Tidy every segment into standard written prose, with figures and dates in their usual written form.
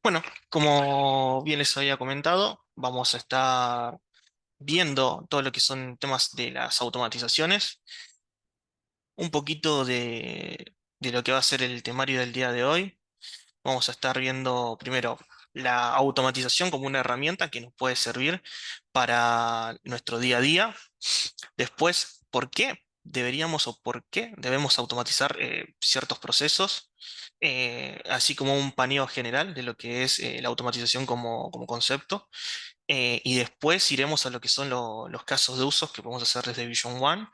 Bueno, como bien les había comentado, vamos a estar viendo todo lo que son temas de las automatizaciones, un poquito de lo que va a ser el temario del día de hoy. Vamos a estar viendo primero la automatización como una herramienta que nos puede servir para nuestro día a día. Después, ¿por qué deberíamos o por qué debemos automatizar ciertos procesos? Así como un paneo general de lo que es la automatización como concepto. Y después iremos a lo que son los casos de usos que podemos hacer desde Vision One.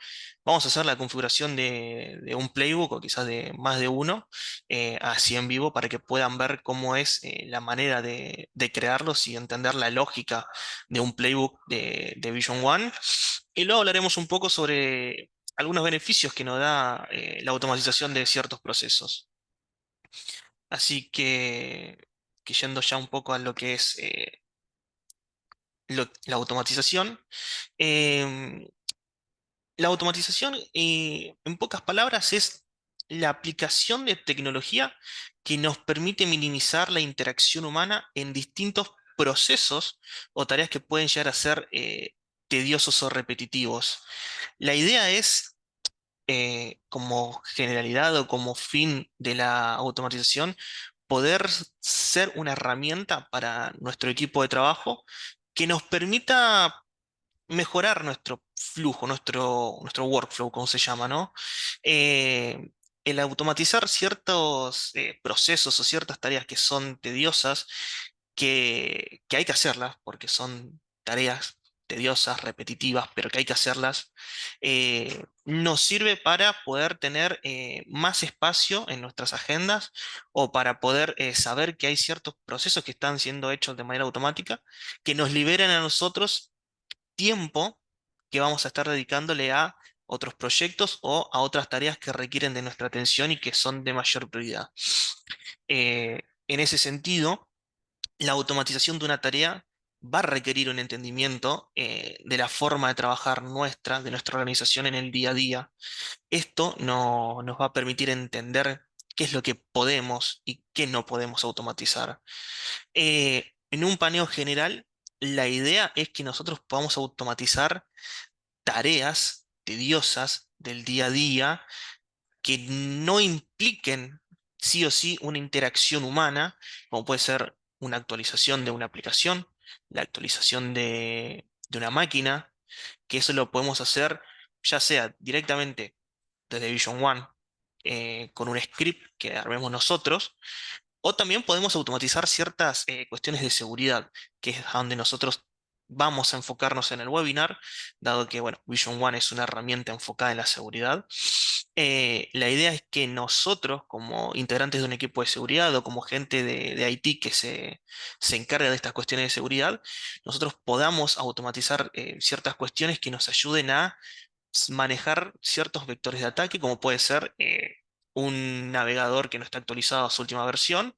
Vamos a hacer la configuración de un playbook o quizás de más de uno, así en vivo, para que puedan ver cómo es la manera de crearlos y entender la lógica de un playbook de Vision One. Y luego hablaremos un poco sobre algunos beneficios que nos da la automatización de ciertos procesos. Así que yendo ya un poco a lo que es la automatización. em, la automatización, en pocas palabras, es la aplicación de tecnología que nos permite minimizar la interacción humana en distintos procesos o tareas que pueden llegar a ser tediosos o repetitivos. La idea es, como generalidad o como fin de la automatización, poder ser una herramienta para nuestro equipo de trabajo que nos permita mejorar nuestro flujo, nuestro workflow, como se llama, ¿no? Eh, el automatizar ciertos procesos o ciertas tareas que son tediosas, que hay que hacerlas, porque son tareas tediosas, repetitivas, pero que hay que hacerlas, nos sirve para poder tener más espacio en nuestras agendas o para poder saber que hay ciertos procesos que están siendo hechos de manera automática, que nos liberan a nosotros tiempo que vamos a estar dedicándole a otros proyectos o a otras tareas que requieren de nuestra atención y que son de mayor prioridad. En ese sentido, la automatización de una tarea va a requerir un entendimiento de la forma de trabajar nuestra, de nuestra organización en el día a día. Esto nos va a permitir entender qué es lo que podemos y qué no podemos automatizar. En un paneo general, la idea es que nosotros podamos automatizar tareas tediosas del día a día que no impliquen sí o sí una interacción humana, como puede ser una actualización de una aplicación, la actualización de una máquina, que eso lo podemos hacer ya sea directamente desde Vision One, con un script que armemos nosotros, o también podemos automatizar ciertas cuestiones de seguridad, que es a donde nosotros vamos a enfocarnos en el webinar, dado que, bueno, Vision One es una herramienta enfocada en la seguridad. La idea es que nosotros, como integrantes de un equipo de seguridad o como gente de IT que se encarga de estas cuestiones de seguridad, nosotros podamos automatizar ciertas cuestiones que nos ayuden a manejar ciertos vectores de ataque, como puede ser un navegador que no está actualizado a su última versión,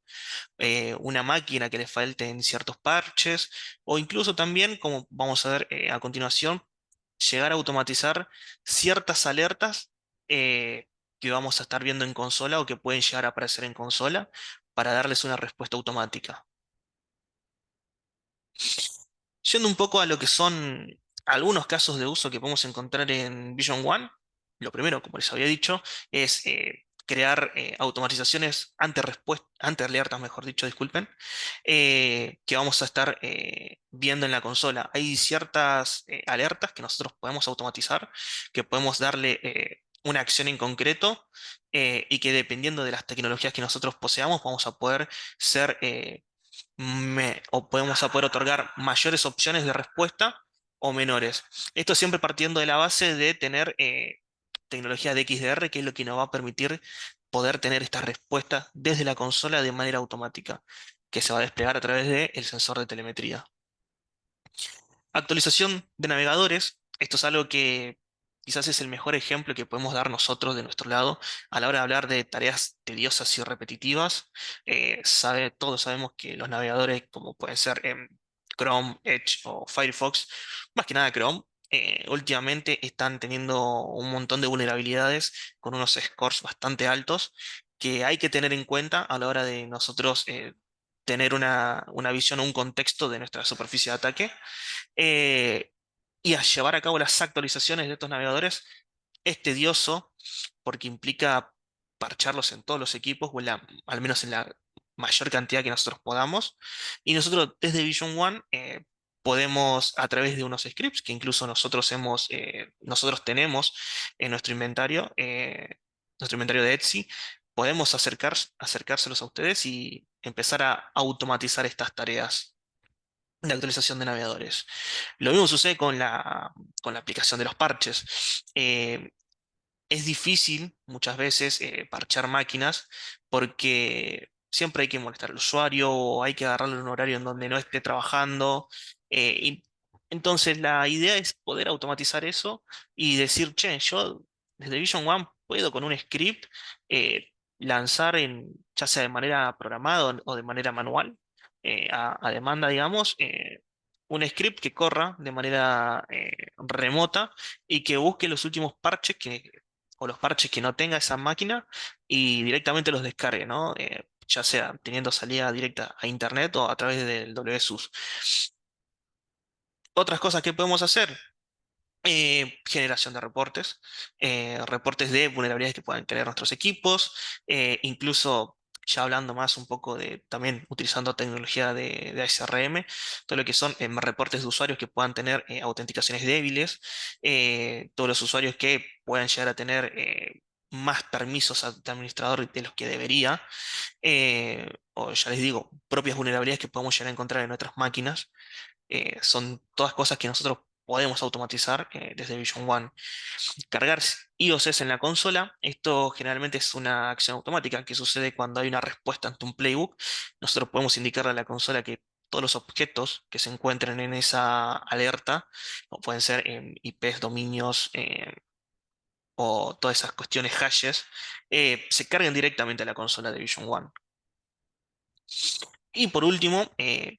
una máquina que le falten ciertos parches, o incluso también, como vamos a ver a continuación, llegar a automatizar ciertas alertas que vamos a estar viendo en consola o que pueden llegar a aparecer en consola para darles una respuesta automática. Yendo un poco a lo que son algunos casos de uso que podemos encontrar en Vision One, lo primero, como les había dicho, es crear automatizaciones ante alertas, mejor dicho, disculpen, que vamos a estar viendo en la consola. Hay ciertas alertas que nosotros podemos automatizar, que podemos darle una acción en concreto, y que dependiendo de las tecnologías que nosotros poseamos, vamos a poder ser o podemos a poder otorgar mayores opciones de respuesta o menores. Esto siempre partiendo de la base de tener tecnología de XDR, que es lo que nos va a permitir poder tener esta respuesta desde la consola de manera automática, que se va a desplegar a través del sensor de telemetría. Actualización de navegadores. Esto es algo que quizás es el mejor ejemplo que podemos dar nosotros de nuestro lado a la hora de hablar de tareas tediosas y repetitivas. Todos sabemos que los navegadores, como pueden ser Chrome, Edge o Firefox, más que nada Chrome, últimamente están teniendo un montón de vulnerabilidades con unos scores bastante altos que hay que tener en cuenta a la hora de nosotros tener una visión o un contexto de nuestra superficie de ataque. eh, y a llevar a cabo las actualizaciones de estos navegadores es tedioso porque implica parcharlos en todos los equipos, o al menos en la mayor cantidad que nosotros podamos. Y nosotros desde Vision One podemos, a través de unos scripts que incluso nosotros tenemos en nuestro inventario de Etsy, podemos acercárselos a ustedes y empezar a automatizar estas tareas de actualización de navegadores. Lo mismo sucede con la aplicación de los parches. Es difícil muchas veces parchar máquinas porque siempre hay que molestar al usuario o hay que agarrarlo en un horario en donde no esté trabajando. Y entonces la idea es poder automatizar eso y decir, che, yo desde Vision One puedo con un script eh, lanzar ya sea de manera programada o de manera manual, a demanda, digamos, un script que corra de manera remota y que busque los últimos parches o los parches que no tenga esa máquina y directamente los descargue, ¿no? Ya sea teniendo salida directa a internet o a través del WSUS. Otras cosas que podemos hacer, generación de reportes, reportes de vulnerabilidades que puedan tener nuestros equipos, incluso ya hablando más un poco de también utilizando tecnología de ASRM, todo lo que son reportes de usuarios que puedan tener autenticaciones débiles, todos los usuarios que puedan llegar a tener más permisos de administrador de los que debería, o ya les digo, propias vulnerabilidades que podemos llegar a encontrar en nuestras máquinas. Son todas cosas que nosotros podemos automatizar desde Vision One. Cargar iOS en la consola, esto generalmente es una acción automática que sucede cuando hay una respuesta ante un playbook. Nosotros podemos indicarle a la consola que todos los objetos que se encuentren en esa alerta, o pueden ser IPs, dominios, o todas esas cuestiones hashes, se carguen directamente a la consola de Vision One. Y por último,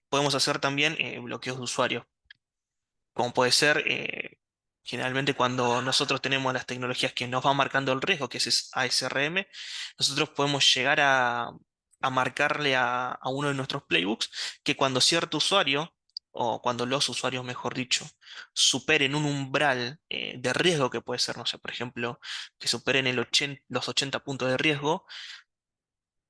podemos hacer también bloqueos de usuario, como puede ser generalmente cuando nosotros tenemos las tecnologías que nos van marcando el riesgo, que es ASRM, nosotros podemos llegar a marcarle a uno de nuestros playbooks que cuando cierto usuario, o cuando los usuarios, mejor dicho, superen un umbral de riesgo que puede ser, no sé, por ejemplo, que superen los 80 puntos de riesgo,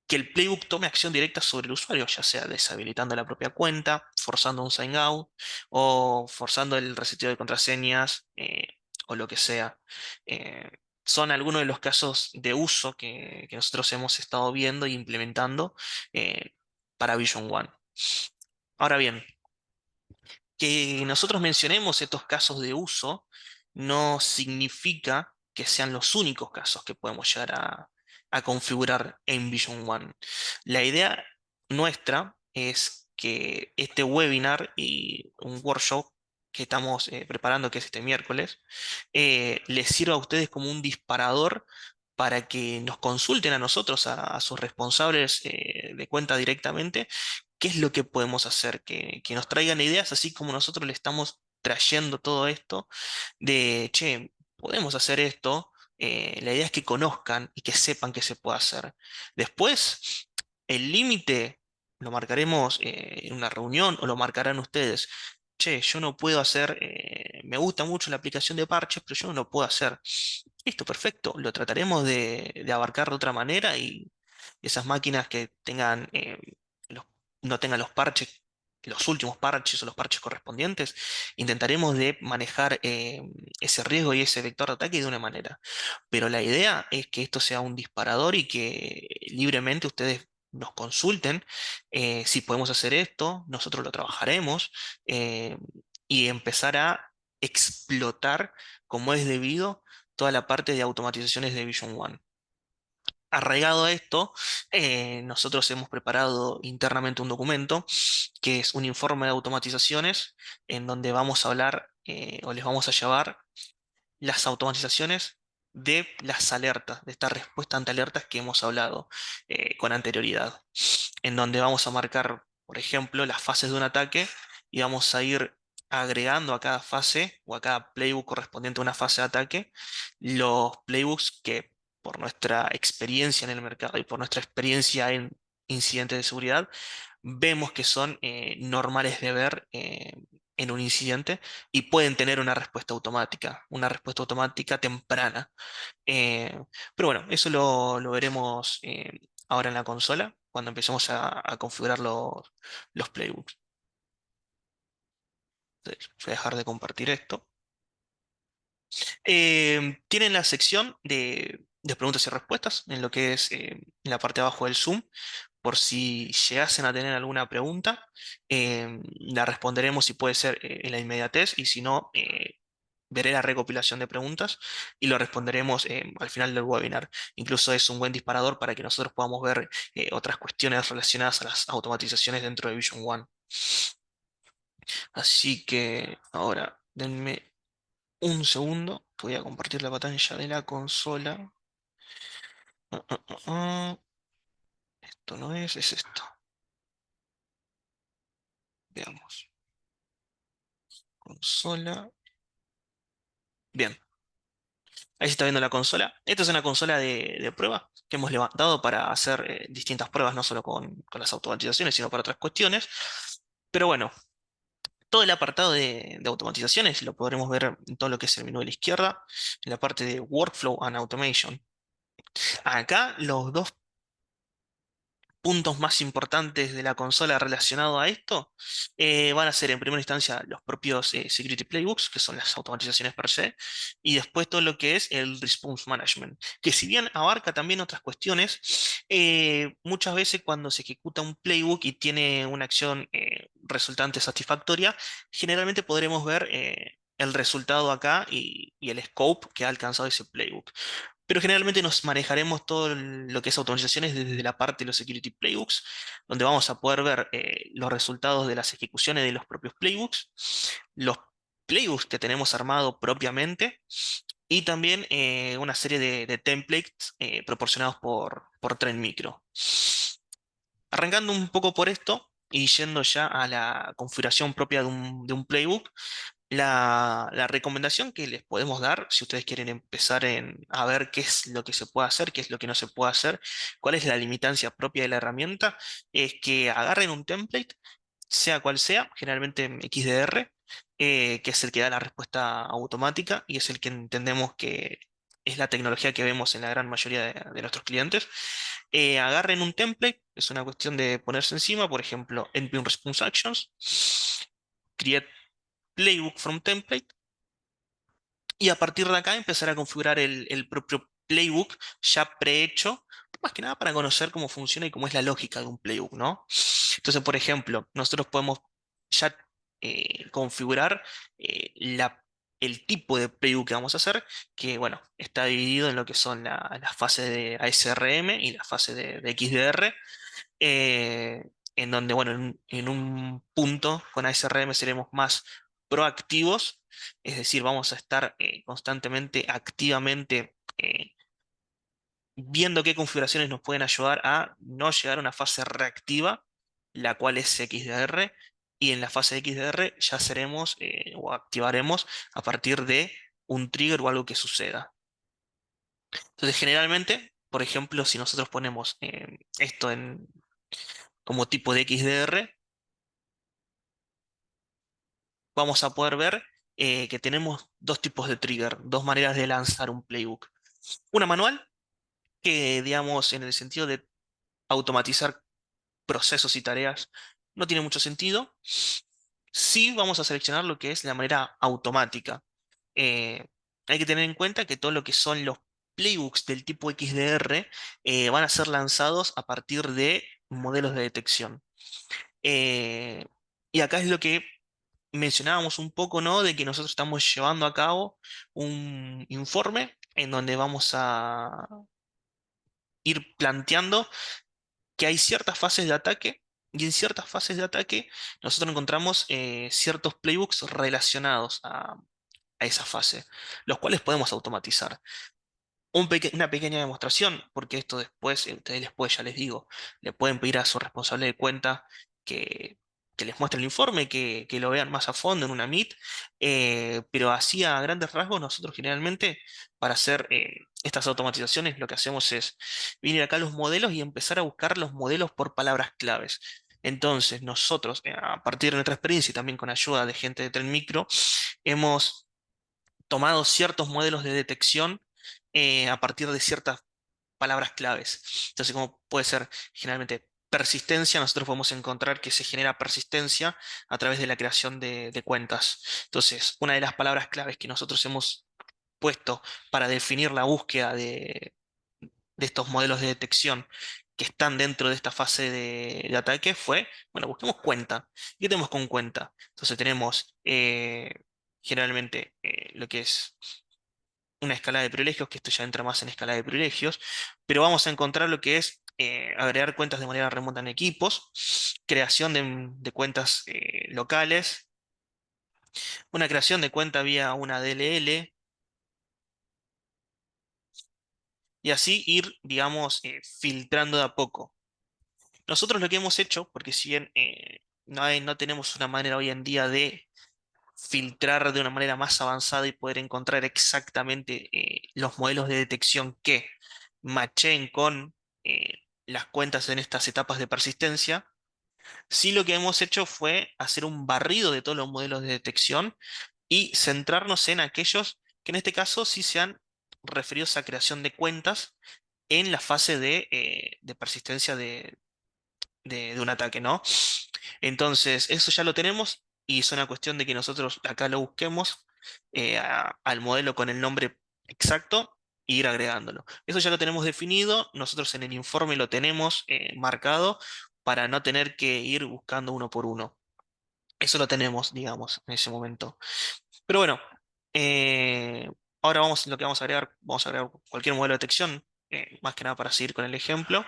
que el playbook tome acción directa sobre el usuario, ya sea deshabilitando la propia cuenta, forzando un sign out o forzando el reseteo de contraseñas o lo que sea. Eh, Son algunos de los casos de uso que nosotros hemos estado viendo e implementando para Vision One. Ahora bien, que nosotros mencionemos estos casos de uso no significa que sean los únicos casos que podemos llegar a configurar en Vision One. La idea nuestra es que este webinar y un workshop que estamos preparando, que es este miércoles, les sirva a ustedes como un disparador para que nos consulten a nosotros, a sus responsables de cuenta directamente, qué es lo que podemos hacer, que nos traigan ideas, así como nosotros le estamos trayendo todo esto, de, che, podemos hacer esto, la idea es que conozcan y que sepan que se puede hacer. Después, el límite lo marcaremos en una reunión o lo marcarán ustedes. Che, yo no puedo hacer, me gusta mucho la aplicación de parches, pero yo no lo puedo hacer. Listo, perfecto. Lo trataremos de abarcar de otra manera y esas máquinas que tengan los- no tengan los parches, los últimos parches o los parches correspondientes, intentaremos de manejar ese riesgo y ese vector de ataque de una manera. Pero la idea es que esto sea un disparador y que libremente ustedes nos consulten si podemos hacer esto, nosotros lo trabajaremos eh, y empezar a explotar como es debido toda la parte de automatizaciones de Vision One. Arraigado a esto, nosotros hemos preparado internamente un documento que es un informe de automatizaciones en donde vamos a hablar o les vamos a llevar las automatizaciones de las alertas, de esta respuesta ante alertas que hemos hablado con anterioridad, en donde vamos a marcar, por ejemplo, las fases de un ataque y vamos a ir agregando a cada fase o a cada playbook correspondiente a una fase de ataque los playbooks que por nuestra experiencia en el mercado y por nuestra experiencia en incidentes de seguridad vemos que son normales de ver en un incidente y pueden tener una respuesta automática temprana. Eh, pero bueno, eso lo veremos ahora en la consola, cuando empecemos a configurar los playbooks. Entonces, voy a dejar de compartir esto. Tienen la sección de preguntas y respuestas en lo que es en la parte de abajo del Zoom. Por si llegasen a tener alguna pregunta, la responderemos si puede ser en la inmediatez y si no, veré la recopilación de preguntas y lo responderemos al final del webinar. Incluso es un buen disparador para que nosotros podamos ver otras cuestiones relacionadas a las automatizaciones dentro de Vision One. Así que ahora denme un segundo, que voy a compartir la pantalla de la consola. Ah. Esto no es esto. Veamos. Consola. Bien, ahí se está viendo la consola. Esta es una consola de prueba que hemos levantado para hacer distintas pruebas, no solo con las automatizaciones, sino para otras cuestiones. Pero bueno, todo el apartado de automatizaciones lo podremos ver en todo lo que es el menú de la izquierda, en la parte de Workflow and Automation. Acá los dos puntos más importantes de la consola relacionado a esto van a ser en primera instancia los propios Security Playbooks, que son las automatizaciones per se, y después todo lo que es el Response Management, que si bien abarca también otras cuestiones, muchas veces cuando se ejecuta un playbook y tiene una acción resultante satisfactoria, generalmente podremos ver el resultado acá y el scope que ha alcanzado ese playbook. Pero generalmente nos manejaremos todo lo que es automatizaciones desde la parte de los security playbooks, donde vamos a poder ver los resultados de las ejecuciones de los propios playbooks, los playbooks que tenemos armado propiamente y también una serie de templates proporcionados por Trend Micro. Arrancando un poco por esto y yendo ya a la configuración propia de un playbook, la recomendación que les podemos dar, si ustedes quieren empezar a ver qué es lo que se puede hacer, qué es lo que no se puede hacer, cuál es la limitancia propia de la herramienta, es que agarren un template, sea cual sea, generalmente en XDR, que es el que da la respuesta automática y es el que entendemos que es la tecnología que vemos en la gran mayoría de nuestros clientes. Agarren un template, es una cuestión de ponerse encima, por ejemplo, npm response actions, create playbook from template y a partir de acá empezar a configurar el propio playbook ya prehecho, más que nada para conocer cómo funciona y cómo es la lógica de un playbook, ¿no? Entonces, por ejemplo, nosotros podemos ya configurar el tipo de playbook que vamos a hacer, que bueno, está dividido en lo que son la fase de ASRM y la fase de XDR, eh, en donde, bueno, en un punto con ASRM seremos más proactivos, es decir, vamos a estar constantemente, activamente viendo qué configuraciones nos pueden ayudar a no llegar a una fase reactiva, la cual es XDR, y en la fase de XDR ya seremos o activaremos a partir de un trigger o algo que suceda. Entonces, generalmente, por ejemplo, si nosotros ponemos esto como tipo de XDR, vamos a poder ver que tenemos dos tipos de trigger, dos maneras de lanzar un playbook. Una manual, que digamos en el sentido de automatizar procesos y tareas no tiene mucho sentido. Sí vamos a seleccionar lo que es la manera automática. Eh, Hay que tener en cuenta que todo lo que son los playbooks del tipo XDR van a ser lanzados a partir de modelos de detección. Eh, y acá es lo que mencionábamos un poco, ¿no? De que nosotros estamos llevando a cabo un informe en donde vamos a ir planteando que hay ciertas fases de ataque y en ciertas fases de ataque nosotros encontramos ciertos playbooks relacionados a esa fase, los cuales podemos automatizar. Una pequeña demostración, porque esto después, ustedes después, ya les digo, le pueden pedir a su responsable de cuenta que, que les muestre el informe, que lo vean más a fondo en una Meet, pero así a grandes rasgos, nosotros generalmente para hacer estas automatizaciones lo que hacemos es venir acá a los modelos y empezar a buscar los modelos por palabras claves. Entonces, nosotros, a partir de nuestra experiencia y también con ayuda de gente de Tren Micro, hemos tomado ciertos modelos de detección a partir de ciertas palabras claves. Entonces, como puede ser generalmente persistencia, nosotros podemos encontrar que se genera persistencia a través de la creación de cuentas. Entonces, una de las palabras claves que nosotros hemos puesto para definir la búsqueda de estos modelos de detección que están dentro de esta fase de ataque fue, bueno, busquemos cuenta. ¿Y qué tenemos con cuenta? Entonces tenemos generalmente lo que es una escala de privilegios, que esto ya entra más en escala de privilegios, pero vamos a encontrar lo que es agregar cuentas de manera remota en equipos, creación de cuentas locales, una creación de cuenta vía una DLL, y así ir, digamos, filtrando de a poco. Nosotros lo que hemos hecho, porque si bien no tenemos una manera hoy en día de filtrar de una manera más avanzada y poder encontrar exactamente los modelos de detección que matchen con las cuentas en estas etapas de persistencia, sí lo que hemos hecho fue hacer un barrido de todos los modelos de detección y centrarnos en aquellos que en este caso sí sean referidos a creación de cuentas en la fase de persistencia de un ataque, ¿no? Entonces, eso ya lo tenemos y es una cuestión de que nosotros acá lo busquemos al modelo con el nombre exacto e ir agregándolo. Eso ya lo tenemos definido, nosotros en el informe lo tenemos marcado para no tener que ir buscando uno por uno. Eso lo tenemos, digamos, en ese momento. Pero bueno, eh, ahora lo que vamos a agregar cualquier modelo de detección, más que nada para seguir con el ejemplo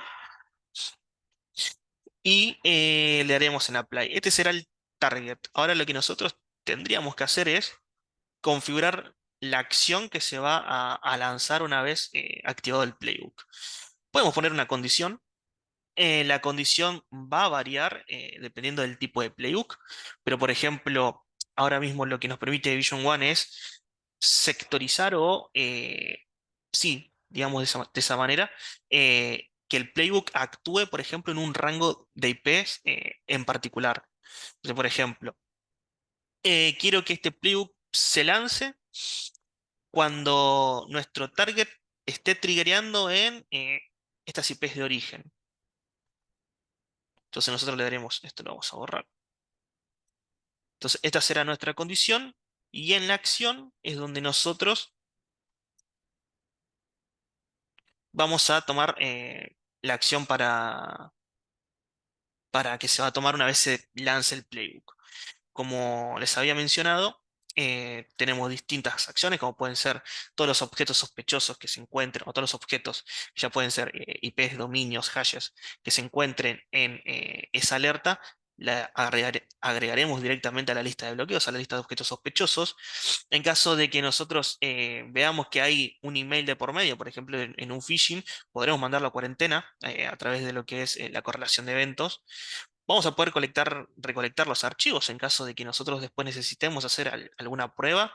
y le haremos en apply. Este será el target. Ahora lo que nosotros tendríamos que hacer es configurar la acción que se va a lanzar una vez activado el playbook. Podemos poner una condición. La condición va a variar dependiendo del tipo de playbook, pero por ejemplo, ahora mismo lo que nos permite Vision One es sectorizar o, sí, digamos de esa manera, que el playbook actúe, por ejemplo, en un rango de IPs en particular. Entonces, por ejemplo, quiero que este playbook se lance cuando nuestro target esté triggereando en estas IPs de origen. Entonces nosotros le daremos, esto lo vamos a borrar. Entonces esta será nuestra condición y en la acción es donde nosotros vamos a tomar la acción para que se va a tomar una vez se lance el playbook. Como les había mencionado, tenemos distintas acciones, como pueden ser todos los objetos sospechosos que se encuentren, o todos los objetos, ya pueden ser IPs, dominios, hashes, que se encuentren en esa alerta, agregaremos directamente a la lista de bloqueos, a la lista de objetos sospechosos. En caso de que nosotros veamos que hay un email de por medio, por ejemplo, en un phishing, podremos mandarlo a cuarentena a través de lo que es la correlación de eventos. Vamos a poder recolectar los archivos en caso de que nosotros después necesitemos hacer alguna prueba.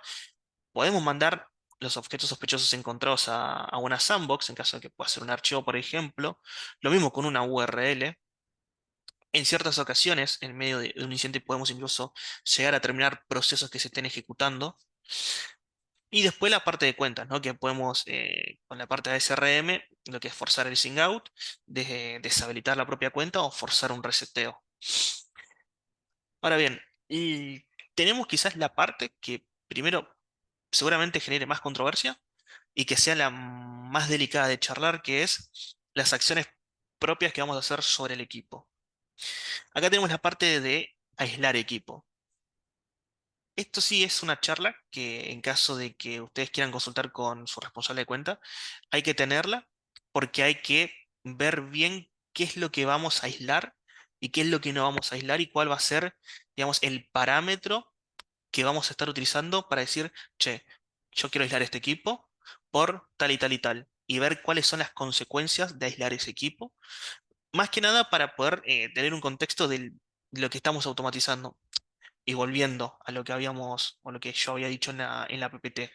Podemos mandar los objetos sospechosos encontrados a una sandbox en caso de que pueda ser un archivo, por ejemplo. Lo mismo con una URL. En ciertas ocasiones, en medio de un incidente, podemos incluso llegar a terminar procesos que se estén ejecutando. Y después la parte de cuentas, ¿no? Que podemos, con la parte de SRM, lo que es forzar el sync out, deshabilitar la propia cuenta o forzar un reseteo. Ahora bien, y tenemos quizás la parte que primero seguramente genere más controversia y que sea la más delicada de charlar, que es las acciones propias que vamos a hacer sobre el equipo. Acá tenemos la parte de aislar equipo. Esto sí es una charla que en caso de que ustedes quieran consultar con su responsable de cuenta, hay que tenerla porque hay que ver bien qué es lo que vamos a aislar y qué es lo que no vamos a aislar y cuál va a ser, digamos, el parámetro que vamos a estar utilizando para decir, che, yo quiero aislar este equipo por tal y tal y tal, y ver cuáles son las consecuencias de aislar ese equipo, más que nada para poder tener un contexto de lo que estamos automatizando. Y volviendo a lo que habíamos, o lo que yo había dicho en la PPT,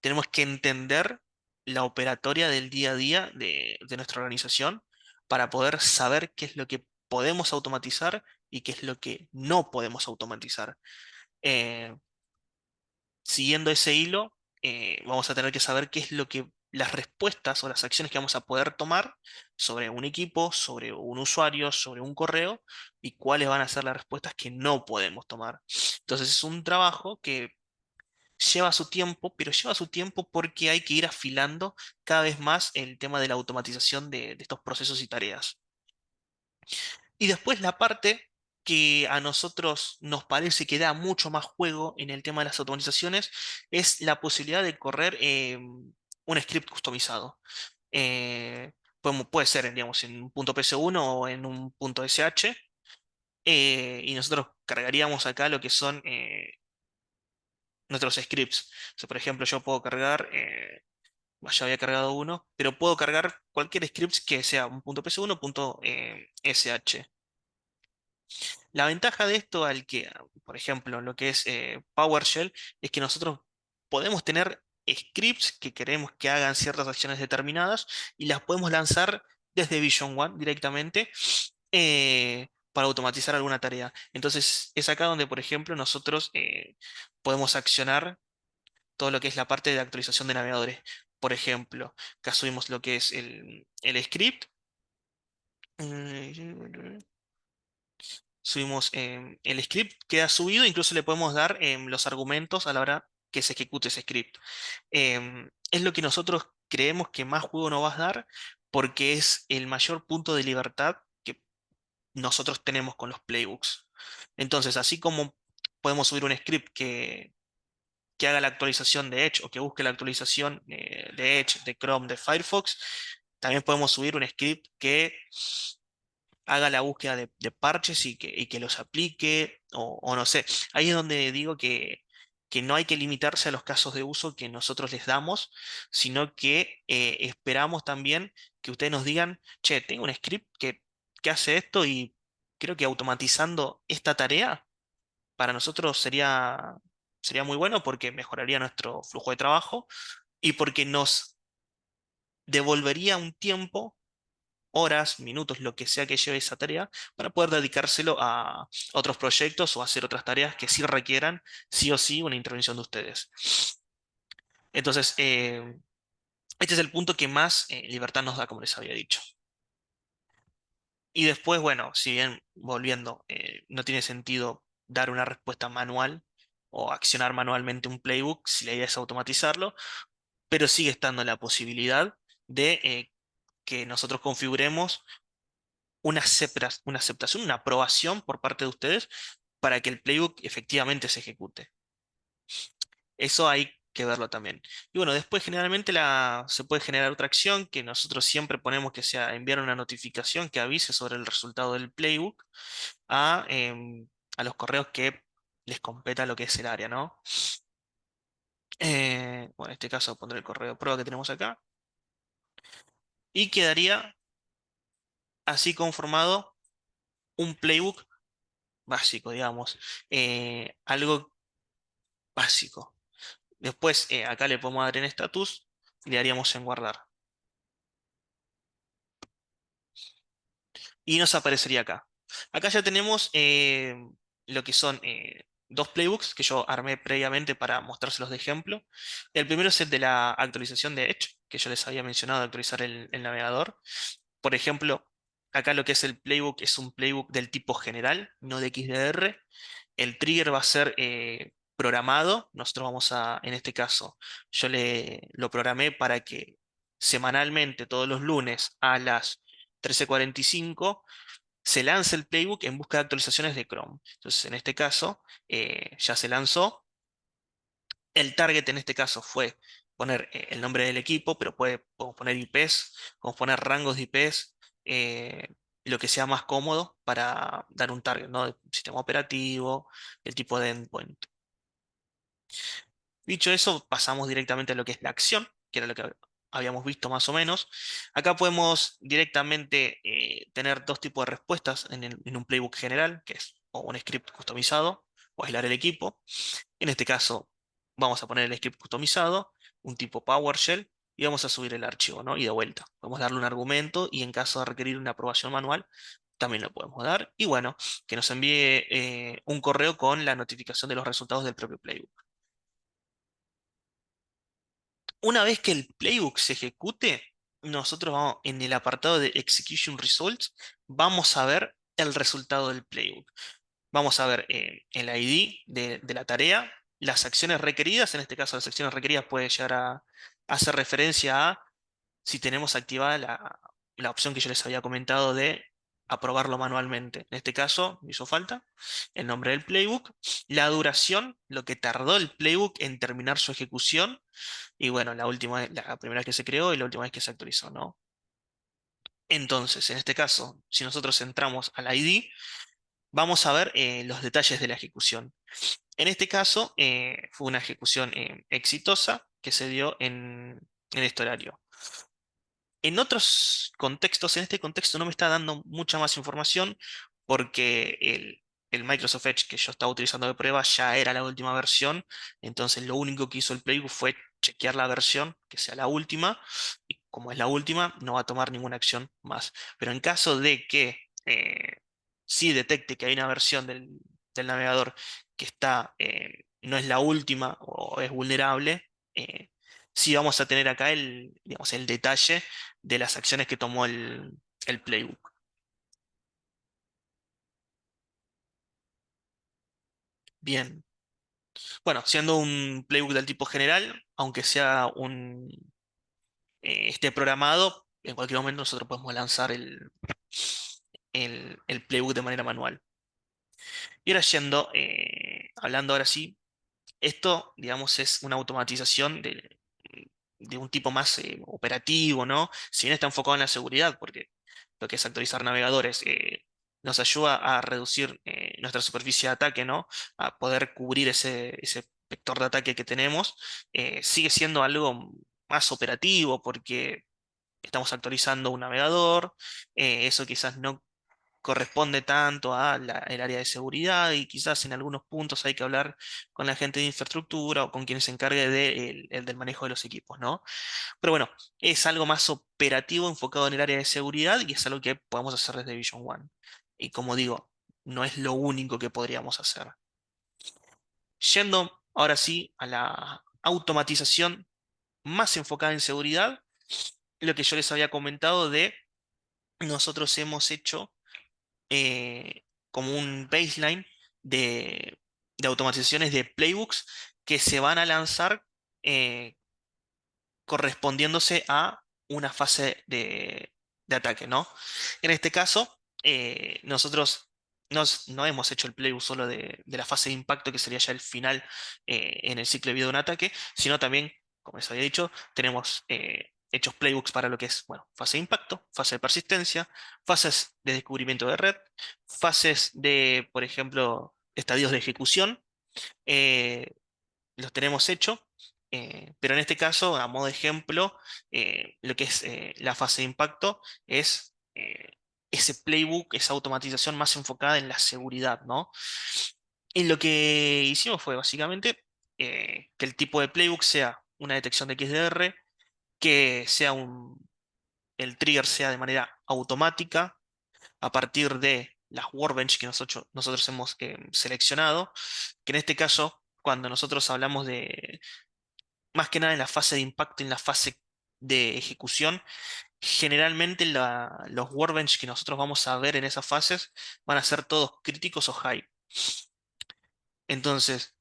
tenemos que entender la operatoria del día a día de nuestra organización para poder saber qué es lo que podemos automatizar y qué es lo que no podemos automatizar. Eh, Siguiendo ese hilo, vamos a tener que saber qué es lo que las respuestas o las acciones que vamos a poder tomar sobre un equipo, sobre un usuario, sobre un correo y cuáles van a ser las respuestas que no podemos tomar. Entonces es un trabajo que lleva su tiempo, pero lleva su tiempo porque hay que ir afilando cada vez más el tema de la automatización de estos procesos y tareas. Y después la parte que a nosotros nos parece que da mucho más juego en el tema de las automatizaciones es la posibilidad de correr un script customizado. Eh, puede ser, digamos, en un punto PS1 o en un punto SH. Y nosotros cargaríamos acá lo que son nuestros scripts. O sea, por ejemplo, yo puedo cargar, ya había cargado uno, pero puedo cargar cualquier script que sea un punto PS1, punto SH. La ventaja de esto, por ejemplo, en lo que es PowerShell, es que nosotros podemos tener scripts que queremos que hagan ciertas acciones determinadas y las podemos lanzar desde Vision One directamente para automatizar alguna tarea. Entonces, es acá donde, por ejemplo, nosotros podemos accionar todo lo que es la parte de actualización de navegadores. Por ejemplo, acá subimos lo que es el script. Subimos el script, queda subido, incluso le podemos dar los argumentos a la hora que se ejecute ese script. Es lo que nosotros creemos que más juego nos va a dar porque es el mayor punto de libertad que nosotros tenemos con los playbooks. Entonces, así como podemos subir un script que haga la actualización de Edge o que busque la actualización de Edge, de Chrome, de Firefox, también podemos subir un script que haga la búsqueda de parches y que los aplique, o no sé. Ahí es donde digo que no hay que limitarse a los casos de uso que nosotros les damos, sino que esperamos también que ustedes nos digan, che, tengo un script que hace esto y creo que automatizando esta tarea para nosotros sería muy bueno porque mejoraría nuestro flujo de trabajo y porque nos devolvería un tiempo, horas, minutos, lo que sea que lleve esa tarea, para poder dedicárselo a otros proyectos o hacer otras tareas que sí requieran, sí o sí, una intervención de ustedes. Entonces, este es el punto que más libertad nos da, como les había dicho. Y después, bueno, si bien volviendo, no tiene sentido dar una respuesta manual o accionar manualmente un playbook si la idea es automatizarlo, pero sigue estando la posibilidad de que nosotros configuremos una aceptación, una aprobación por parte de ustedes para que el playbook efectivamente se ejecute. Eso hay que verlo también. Y bueno, después generalmente se puede generar otra acción que nosotros siempre ponemos que sea enviar una notificación que avise sobre el resultado del playbook a los correos que les competa lo que es el área, ¿no? Bueno, en este caso pondré el correo de prueba que tenemos acá y quedaría así conformado un playbook básico, digamos. Algo básico. Después, acá le podemos dar en status y le daríamos en guardar. Y nos aparecería acá. Acá ya tenemos lo que son dos playbooks que yo armé previamente para mostrárselos de ejemplo. El primero es el de la actualización de Edge, que yo les había mencionado, de actualizar el navegador. Por ejemplo, acá lo que es el playbook es un playbook del tipo general, no de XDR. El trigger va a ser programado. Nosotros vamos a, en este caso, lo programé para que semanalmente, todos los lunes a las 13:45, se lance el playbook en busca de actualizaciones de Chrome. Entonces, en este caso, ya se lanzó. El target en este caso fue poner el nombre del equipo, pero podemos poner IPs, podemos poner rangos de IPs, lo que sea más cómodo para dar un target, ¿no? El sistema operativo, el tipo de endpoint. Dicho eso, pasamos directamente a lo que es la acción, que era lo que habíamos visto más o menos. Acá podemos directamente tener dos tipos de respuestas en un playbook general, que es o un script customizado o aislar el equipo. En este caso, vamos a poner el script customizado, un tipo PowerShell, y vamos a subir el archivo, ¿no? Y de vuelta. Vamos a darle un argumento y en caso de requerir una aprobación manual, también lo podemos dar. Y bueno, que nos envíe un correo con la notificación de los resultados del propio Playbook. Una vez que el Playbook se ejecute, nosotros vamos en el apartado de Execution Results, vamos a ver el resultado del Playbook. Vamos a ver el ID de la tarea, las acciones requeridas. En este caso, las acciones requeridas puede llegar a hacer referencia a si tenemos activada la opción que yo les había comentado de aprobarlo manualmente. En este caso, me hizo falta el nombre del playbook, la duración, lo que tardó el playbook en terminar su ejecución, y bueno, la primera vez que se creó y la última vez que se actualizó, ¿no? Entonces, en este caso, si nosotros entramos al ID, vamos a ver los detalles de la ejecución. En este caso, fue una ejecución exitosa que se dio en este horario. En otros contextos, en este contexto no me está dando mucha más información porque el Microsoft Edge que yo estaba utilizando de prueba ya era la última versión, entonces lo único que hizo el Playbook fue chequear la versión, que sea la última, y como es la última, no va a tomar ninguna acción más. Pero en caso de que sí detecte que hay una versión del navegador que no es la última o es vulnerable, sí vamos a tener acá digamos, el detalle de las acciones que tomó el playbook. Bien. Bueno, siendo un playbook del tipo general, aunque sea esté programado, en cualquier momento nosotros podemos lanzar el playbook de manera manual. Y ahora hablando ahora sí, esto, digamos, es una automatización de un tipo más operativo, ¿no? Si bien está enfocado en la seguridad, porque lo que es actualizar navegadores nos ayuda a reducir nuestra superficie de ataque, ¿no? A poder cubrir ese vector de ataque que tenemos, sigue siendo algo más operativo porque estamos actualizando un navegador, eso quizás no corresponde tanto a el área de seguridad y quizás en algunos puntos hay que hablar con la gente de infraestructura o con quien se encargue del manejo de los equipos, ¿no? Pero bueno, es algo más operativo enfocado en el área de seguridad y es algo que podemos hacer desde Vision One. Y como digo, no es lo único que podríamos hacer. Yendo ahora sí a la automatización más enfocada en seguridad, lo que yo les había comentado de nosotros hemos hecho como un baseline de automatizaciones de playbooks que se van a lanzar eh, correspondiéndose a una fase de ataque, ¿no? En este caso, nosotros no hemos hecho el playbook solo de la fase de impacto, que sería ya el final en el ciclo de vida de un ataque, sino también, como les había dicho, tenemos hechos playbooks para lo que es, bueno, fase de impacto, fase de persistencia, fases de descubrimiento de red, fases de, por ejemplo, estadios de ejecución. eh, los tenemos hecho, pero en este caso, a modo de ejemplo, lo que es la fase de impacto es ese playbook, esa automatización más enfocada en la seguridad, ¿no? Y lo que hicimos fue básicamente que el tipo de playbook sea una detección de XDR, que el trigger sea de manera automática a partir de las workbench que nosotros hemos seleccionado, que en este caso, cuando nosotros hablamos de más que nada en la fase de impacto, en la fase de ejecución, generalmente los workbench que nosotros vamos a ver en esas fases van a ser todos críticos o high. Entonces,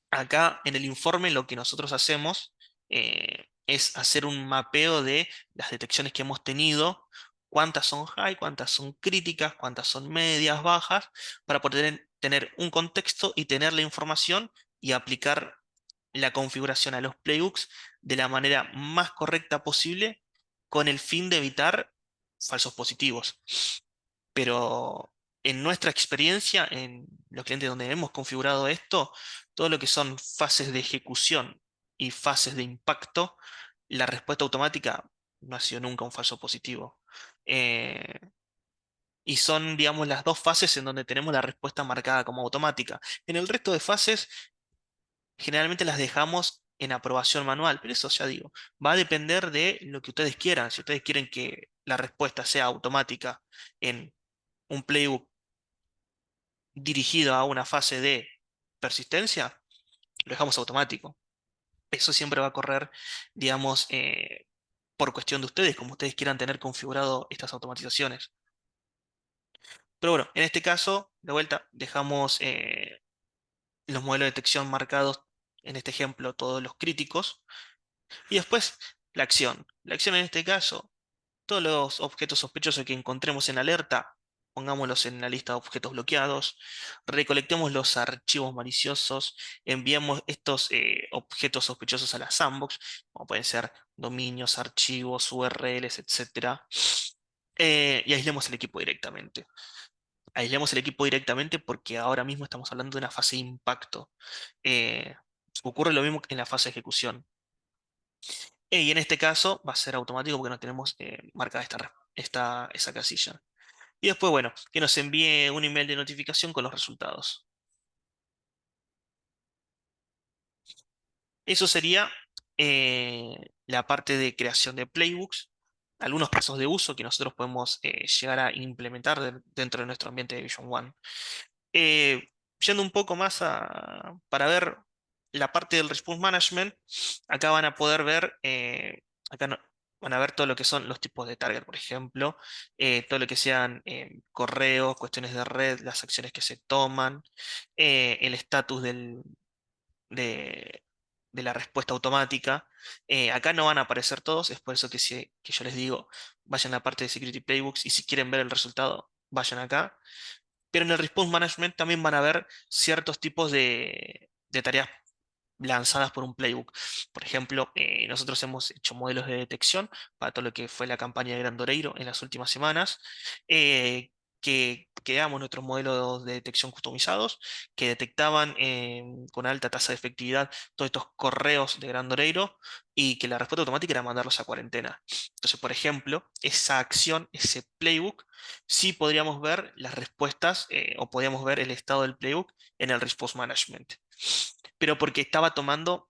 acá en el informe lo que nosotros hacemos es hacer un mapeo de las detecciones que hemos tenido, cuántas son high, cuántas son críticas, cuántas son medias, bajas, para poder tener un contexto y tener la información y aplicar la configuración a los playbooks de la manera más correcta posible con el fin de evitar falsos positivos. Pero en nuestra experiencia, en los clientes donde hemos configurado esto, todo lo que son fases de ejecución y fases de impacto, la respuesta automática no ha sido nunca un falso positivo. Eh, y son, digamos, las dos fases en donde tenemos la respuesta marcada como automática. En el resto de fases generalmente las dejamos en aprobación manual, pero eso ya digo, va a depender de lo que ustedes quieran. Si ustedes quieren que la respuesta sea automática en un playbook dirigido a una fase de persistencia, lo dejamos automático. Eso siempre va a correr, digamos, por cuestión de ustedes, como ustedes quieran tener configurado estas automatizaciones. Pero bueno, en este caso, de vuelta, dejamos los modelos de detección marcados, en este ejemplo, todos los críticos. Y después, la acción. La acción en este caso, todos los objetos sospechosos que encontremos en alerta, pongámoslos en la lista de objetos bloqueados, recolectemos los archivos maliciosos, enviamos estos objetos sospechosos a la sandbox, como pueden ser dominios, archivos, URLs, etcétera, y aislemos el equipo directamente. Aislemos el equipo directamente porque ahora mismo estamos hablando de una fase de impacto. Eh, Ocurre lo mismo que en la fase de ejecución. Y en este caso va a ser automático porque no tenemos marcada esa casilla. Y después, bueno, que nos envíe un email de notificación con los resultados. Eso sería la parte de creación de playbooks, algunos casos de uso que nosotros podemos llegar a implementar dentro de nuestro ambiente de Vision One. Eh, Yendo un poco más para ver la parte del response management, acá van a poder ver, van a ver todo lo que son los tipos de target, por ejemplo, todo lo que sean correos, cuestiones de red, las acciones que se toman, el estatus de, de la respuesta automática. Acá no van a aparecer todos, es por eso que yo les digo, vayan a la parte de Security Playbooks y si quieren ver el resultado, vayan acá. Pero en el Response Management también van a ver ciertos tipos de tareas lanzadas por un playbook. Por ejemplo, nosotros hemos hecho modelos de detección para todo lo que fue la campaña de Gran Doreiro en las últimas semanas, que creamos nuestros modelos de detección customizados que detectaban con alta tasa de efectividad todos estos correos de Gran Doreiro y que la respuesta automática era mandarlos a cuarentena. Entonces, por ejemplo, esa acción, ese playbook, sí podríamos ver las respuestas o podríamos ver el estado del playbook en el Response Management, pero porque estaba tomando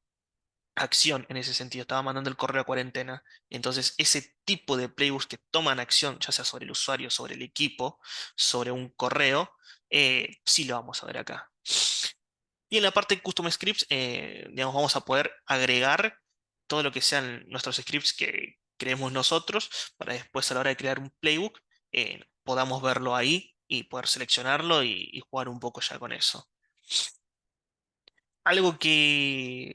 acción en ese sentido, estaba mandando el correo a cuarentena. Entonces, ese tipo de playbooks que toman acción, ya sea sobre el usuario, sobre el equipo, sobre un correo, sí lo vamos a ver acá. Y en la parte de Custom Scripts, digamos, vamos a poder agregar todo lo que sean nuestros scripts que creemos nosotros, para después a la hora de crear un playbook, podamos verlo ahí y poder seleccionarlo y jugar un poco ya con eso. Algo que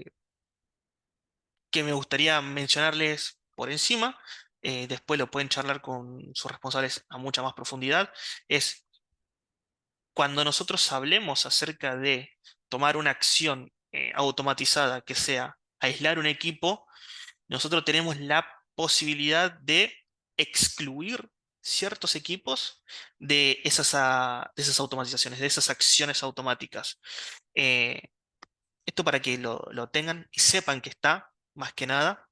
me gustaría mencionarles por encima, después lo pueden charlar con sus responsables a mucha más profundidad, es cuando nosotros hablemos acerca de tomar una acción automatizada que sea aislar un equipo, nosotros tenemos la posibilidad de excluir ciertos equipos de esas automatizaciones, de esas acciones automáticas. Eh, Esto para que lo tengan y sepan que está, más que nada.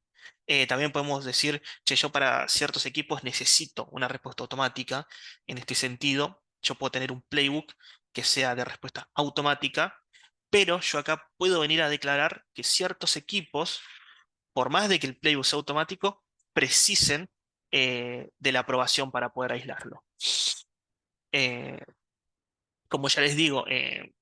También podemos decir, che, yo para ciertos equipos necesito una respuesta automática. En este sentido, yo puedo tener un playbook que sea de respuesta automática, pero yo acá puedo venir a declarar que ciertos equipos, por más de que el playbook sea automático, precisen de la aprobación para poder aislarlo. Eh, Como ya les digo,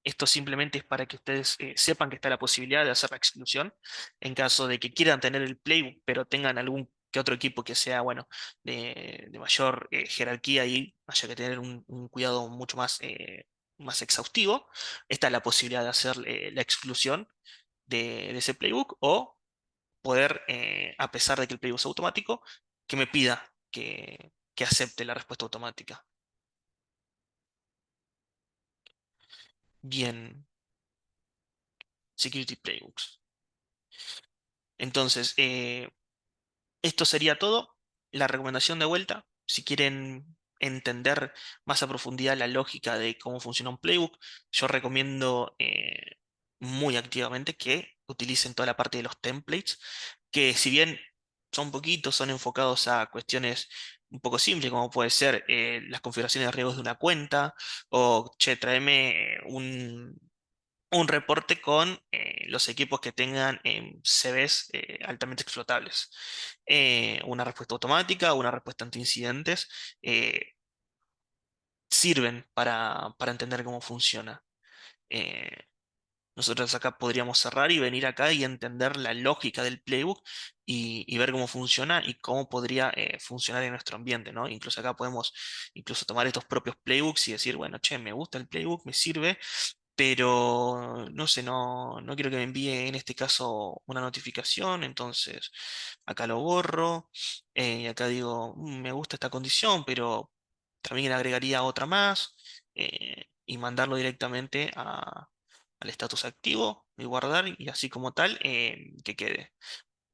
esto simplemente es para que ustedes sepan que está la posibilidad de hacer la exclusión en caso de que quieran tener el playbook, pero tengan algún que otro equipo que sea, bueno, de mayor jerarquía y haya que tener un cuidado mucho más, más exhaustivo. Está la posibilidad de hacer la exclusión de ese playbook o poder, a pesar de que el playbook es automático, que me pida que acepte la respuesta automática. Bien, Security Playbooks. Entonces, esto sería todo. La recomendación de vuelta, si quieren entender más a profundidad la lógica de cómo funciona un playbook, yo recomiendo muy activamente que utilicen toda la parte de los templates, que si bien son poquitos, son enfocados a cuestiones un poco simples, como puede ser las configuraciones de riesgos de una cuenta, o, che, tráeme un reporte con los equipos que tengan CVs altamente explotables. Una respuesta automática, una respuesta ante incidentes. eh, sirven para entender cómo funciona. Eh, Nosotros acá podríamos cerrar y venir acá y entender la lógica del playbook y ver cómo funciona y cómo podría funcionar en nuestro ambiente, ¿no? Incluso acá podemos incluso tomar estos propios playbooks y decir, bueno, che, me gusta el playbook, me sirve, pero no sé, no quiero que me envíe en este caso una notificación, entonces acá lo borro, y acá digo, Me gusta esta condición, pero también le agregaría otra más, y mandarlo directamente al status activo y guardar y así como tal, que quede.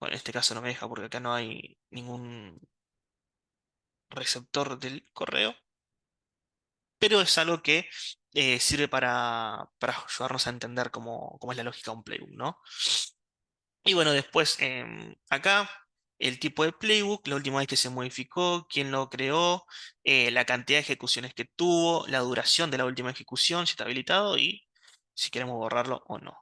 Bueno, en este caso no me deja porque acá no hay ningún receptor del correo, pero es algo que sirve para ayudarnos a entender cómo es la lógica de un playbook, ¿no? Y bueno, después acá el tipo de playbook, la última vez que se modificó, quién lo creó, la cantidad de ejecuciones que tuvo, la duración de la última ejecución, si está habilitado y si queremos borrarlo o no.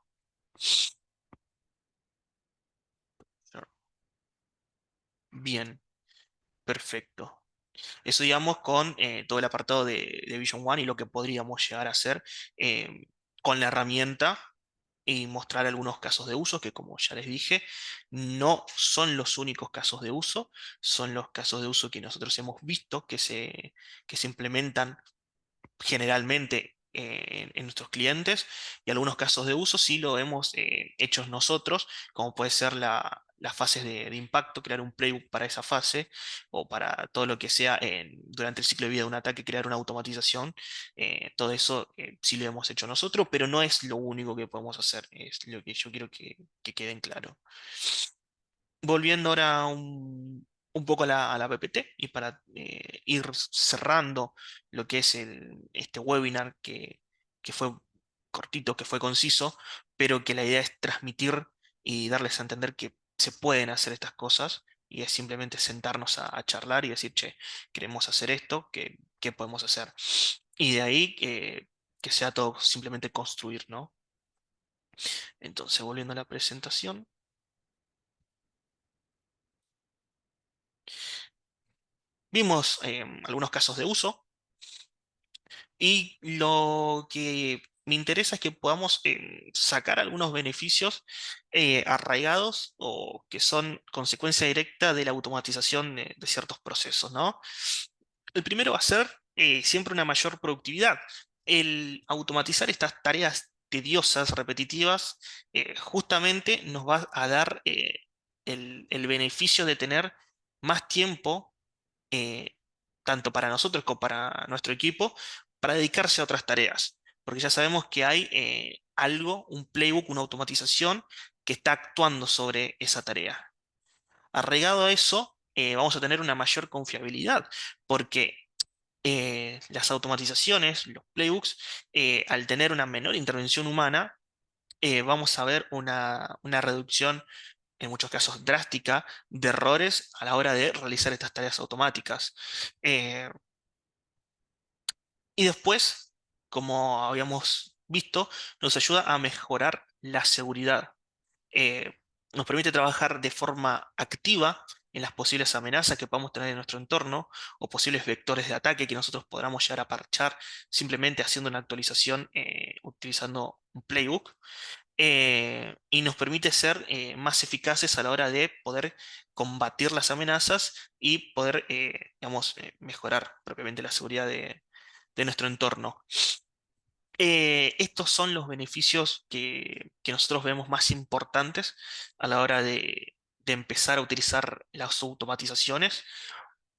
Bien, perfecto. Eso digamos con todo el apartado de Vision One y lo que podríamos llegar a hacer con la herramienta y mostrar algunos casos de uso que, como ya les dije, no son los únicos casos de uso, son los casos de uso que nosotros hemos visto que se implementan generalmente en nuestros clientes y algunos casos de uso sí lo hemos hecho nosotros, como puede ser las fases de impacto, crear un playbook para esa fase o para todo lo que sea durante el ciclo de vida de un ataque, crear una automatización. Todo eso sí lo hemos hecho nosotros, pero no es lo único que podemos hacer, es lo que yo quiero que queden claro. Volviendo ahora un poco a la PPT y para ir cerrando lo que es este webinar que fue cortito, que fue conciso, pero que la idea es transmitir y darles a entender que se pueden hacer estas cosas y es simplemente sentarnos a charlar y decir, che, queremos hacer esto, ¿qué podemos hacer? Y de ahí que sea todo simplemente construir, ¿no? Entonces, volviendo a la presentación, vimos algunos casos de uso. Y lo que me interesa es que podamos sacar algunos beneficios arraigados o que son consecuencia directa de la automatización de ciertos procesos, ¿no? El primero va a ser siempre una mayor productividad. El automatizar estas tareas tediosas, repetitivas, justamente nos va a dar el beneficio de tener más tiempo eh, tanto para nosotros como para nuestro equipo, para dedicarse a otras tareas. Porque ya sabemos que hay algo, un playbook, una automatización que está actuando sobre esa tarea. Arraigado a eso, vamos a tener una mayor confiabilidad, porque las automatizaciones, los playbooks, al tener una menor intervención humana, vamos a ver una reducción en muchos casos drástica, de errores a la hora de realizar estas tareas automáticas. Eh, y después, como habíamos visto, nos ayuda a mejorar la seguridad. Eh, Nos permite trabajar de forma activa en las posibles amenazas que podamos tener en nuestro entorno o posibles vectores de ataque que nosotros podamos llegar a parchar simplemente haciendo una actualización utilizando un playbook. Y nos permite ser más eficaces a la hora de poder combatir las amenazas y poder, digamos, mejorar propiamente la seguridad de nuestro entorno. Estos son los beneficios que nosotros vemos más importantes a la hora de empezar a utilizar las automatizaciones,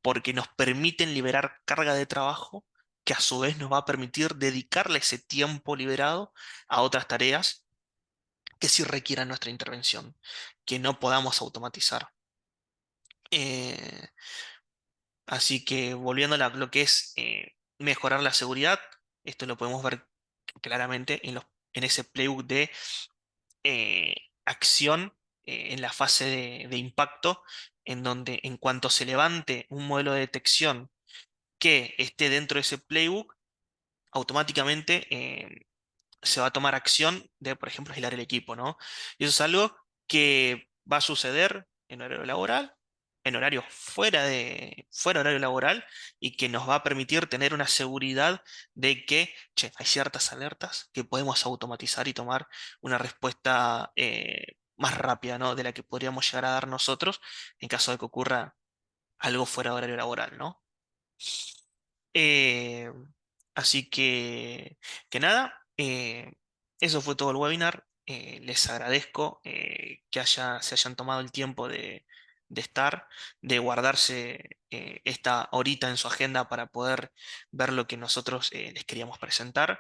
porque nos permiten liberar carga de trabajo que a su vez nos va a permitir dedicarle ese tiempo liberado a otras tareas que sí requieran nuestra intervención, que no podamos automatizar. Eh, Así que volviendo a lo que es mejorar la seguridad, esto lo podemos ver claramente en ese playbook de eh, acción en la fase de impacto, en donde en cuanto se levante un modelo de detección que esté dentro de ese playbook, automáticamente se va a tomar acción de, por ejemplo, aislar el equipo, ¿no? Y eso es algo que va a suceder en horario laboral, en horario fuera horario laboral y que nos va a permitir tener una seguridad de que, che, hay ciertas alertas que podemos automatizar y tomar una respuesta más rápida, ¿no? De la que podríamos llegar a dar nosotros en caso de que ocurra algo fuera de horario laboral, ¿no? Eh, Así que nada, eso fue todo el webinar. Les agradezco que se hayan tomado el tiempo de estar, de guardarse esta horita en su agenda para poder ver lo que nosotros les queríamos presentar.